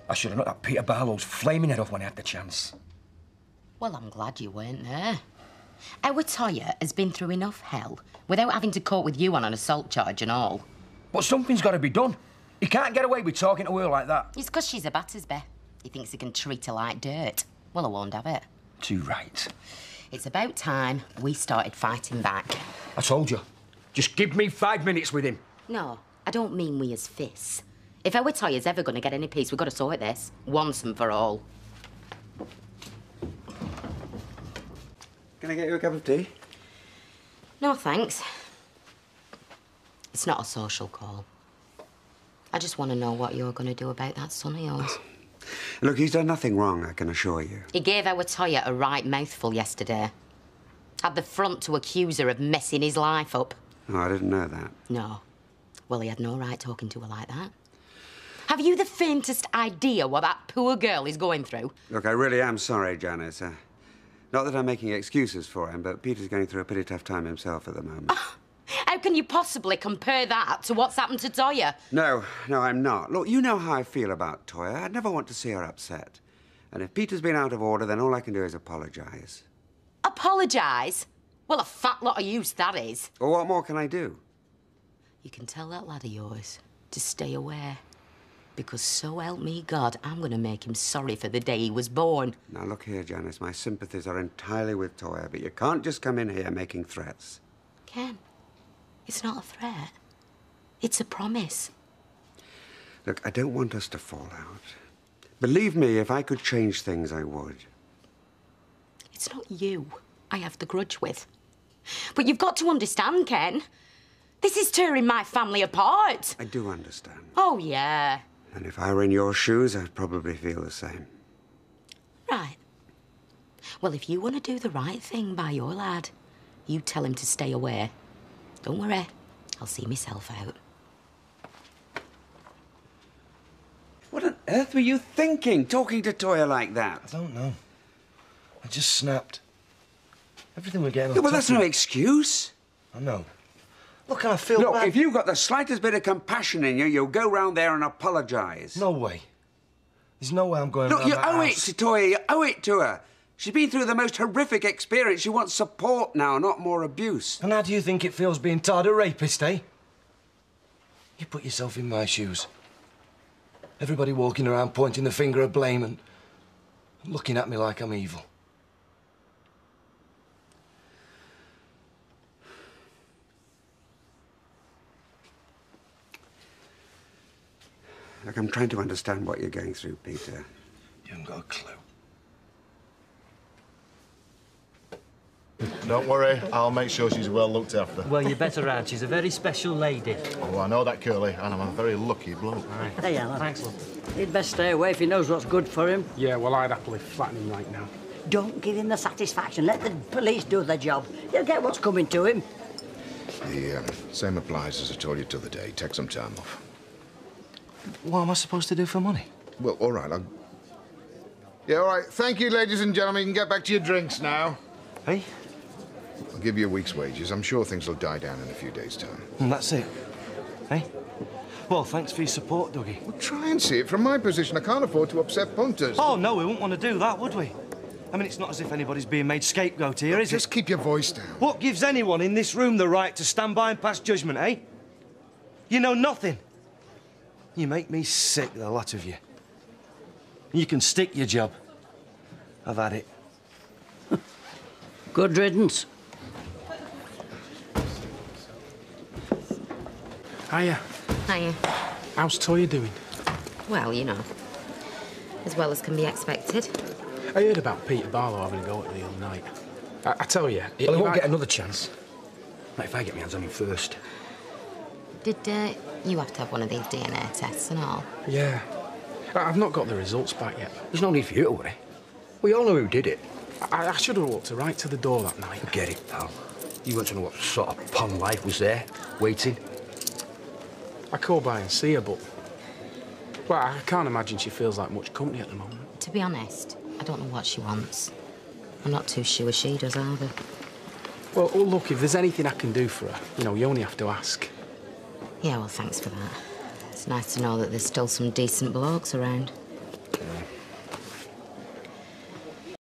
I should have knocked that Peter Barlow's flaming head off when I had the chance. Well, I'm glad you weren't there. Our Toyah has been through enough hell without having to cope with you on an assault charge and all. But something's got to be done. He can't get away with talking to her like that. It's because she's a Battersby. He thinks he can treat her like dirt. Well, I won't have it. Too right. It's about time we started fighting back. I told you. Just give me 5 minutes with him. No, I don't mean we as fists. If our Toyah's ever going to get any peace, we've got to sort this once and for all. Can I get you a cup of tea? No, thanks. It's not a social call. I just want to know what you're going to do about that son of yours. Look, he's done nothing wrong, I can assure you. He gave our Toyah a right mouthful yesterday. Had the front to accuse her of messing his life up. Oh, I didn't know that. No. Well, he had no right talking to her like that. Have you the faintest idea what that poor girl is going through? Look, I really am sorry, Janice. Not that I'm making excuses for him, but Peter's going through a pretty tough time himself at the moment. How can you possibly compare that to what's happened to Toyah? No, I'm not. Look, you know how I feel about Toyah. I'd never want to see her upset. And if Peter's been out of order, then all I can do is apologise. Apologise? Well, a fat lot of use, that is. Well, what more can I do? You can tell that lad of yours to stay away. Because so help me God, I'm going to make him sorry for the day he was born. Now, look here, Janice. My sympathies are entirely with Toyah, but you can't just come in here making threats. Ken, it's not a threat. It's a promise. Look, I don't want us to fall out. Believe me, if I could change things, I would. It's not you I have the grudge with. But you've got to understand, Ken. This is tearing my family apart. I do understand. Oh, yeah. And if I were in your shoes, I'd probably feel the same. Right. Well, if you want to do the right thing by your lad, you tell him to stay away. Don't worry. I'll see myself out. What on earth were you thinking, talking to Toyah like that? I don't know. I just snapped. Everything we're getting on. Yeah, well, that's no excuse. I know. Look, I feel Look, bad. if you've got the slightest bit of compassion in you, you'll go round there and apologise. No way. There's no way I'm going Look, round you that owe it house. to Toyah. You owe it to her. She's been through the most horrific experience. She wants support now, not more abuse. And how do you think it feels being tied a rapist, eh? You put yourself in my shoes. Everybody walking around pointing the finger of blame and looking at me like I'm evil. Look, I'm trying to understand what you're going through, Peter. You haven't got a clue. Don't worry, I'll make sure she's well looked after. Well, you better, aren't. She's a very special lady. Oh, I know that, Curly, and I'm a very lucky bloke. Right. Hey, Alan. Thanks, love. He'd best stay away if he knows what's good for him. Yeah, well, I'd happily flatten him right now. Don't give him the satisfaction. Let the police do their job. He'll get what's coming to him. The same applies as I told you the other day. Take some time off. What am I supposed to do for money? Well, all right, Yeah, all right. Thank you, ladies and gentlemen. You can get back to your drinks now. Hey? I'll give you a week's wages. I'm sure things will die down in a few days' time. And that's it. Hey? Well, thanks for your support, Dougie. Well, try and see it from my position. I can't afford to upset punters. Oh, no, we wouldn't want to do that, would we? I mean, it's not as if anybody's being made scapegoat here, is it? Just keep your voice down. What gives anyone in this room the right to stand by and pass judgment, eh? You know nothing. You make me sick, the lot of you. You can stick your job. I've had it. Good riddance. Hiya. Hiya. How's Toyah doing? Well, you know, as well as can be expected. I heard about Peter Barlow having a go at her the other night. I tell you... Well, he won't get another chance. Not if I get my hands on him first. Did you have to have one of these DNA tests and all? Yeah. I've not got the results back yet. There's no need for you to worry. We all know who did it. I should have walked her right to the door that night. Forget it, pal. You want to know what sort of pond life was there, waiting? I called by and see her, but... Well, I can't imagine she feels like much company at the moment. To be honest, I don't know what she wants. I'm not too sure she does either. Well, look, if there's anything I can do for her, you know, you only have to ask. Yeah, well, thanks for that. It's nice to know that there's still some decent blokes around. Yeah.